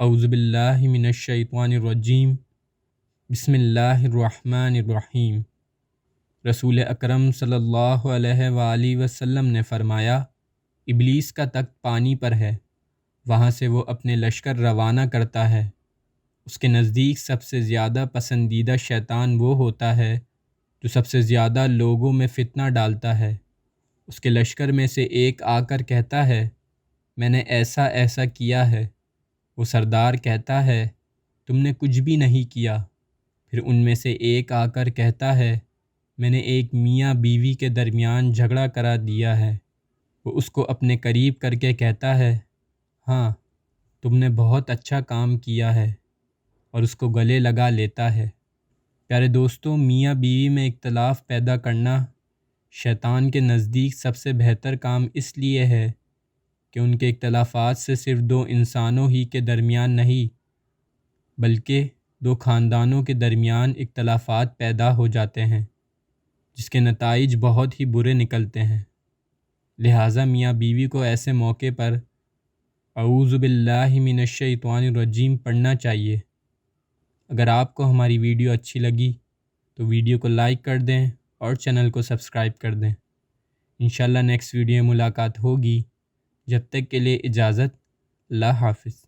اعوذ باللہ من الشیطان الرجیم، بسم اللہ الرحمن الرحیم۔ رسول اکرم صلی اللہ علیہ وآلہ وسلم نے فرمایا، ابلیس کا تخت پانی پر ہے، وہاں سے وہ اپنے لشکر روانہ کرتا ہے۔ اس کے نزدیک سب سے زیادہ پسندیدہ شیطان وہ ہوتا ہے جو سب سے زیادہ لوگوں میں فتنہ ڈالتا ہے۔ اس کے لشکر میں سے ایک آ کر کہتا ہے، میں نے ایسا ایسا کیا ہے۔ وہ سردار کہتا ہے، تم نے کچھ بھی نہیں کیا۔ پھر ان میں سے ایک آ کر کہتا ہے، میں نے ایک میاں بیوی کے درمیان جھگڑا کرا دیا ہے۔ وہ اس کو اپنے قریب کر کے کہتا ہے، ہاں تم نے بہت اچھا کام کیا ہے، اور اس کو گلے لگا لیتا ہے۔ پیارے دوستوں، میاں بیوی میں اختلاف پیدا کرنا شیطان کے نزدیک سب سے بہتر کام اس لیے ہے کہ ان کے اختلافات سے صرف دو انسانوں ہی کے درمیان نہیں بلکہ دو خاندانوں کے درمیان اختلافات پیدا ہو جاتے ہیں، جس کے نتائج بہت ہی برے نکلتے ہیں۔ لہٰذا میاں بیوی کو ایسے موقع پر اعوذ باللہ من الشیطان الرجیم پڑھنا چاہیے۔ اگر آپ کو ہماری ویڈیو اچھی لگی تو ویڈیو کو لائک کر دیں اور چینل کو سبسکرائب کر دیں۔ انشاءاللہ نیکسٹ ویڈیو میں ملاقات ہوگی۔ جب تک کے لیے اجازت، اللہ حافظ۔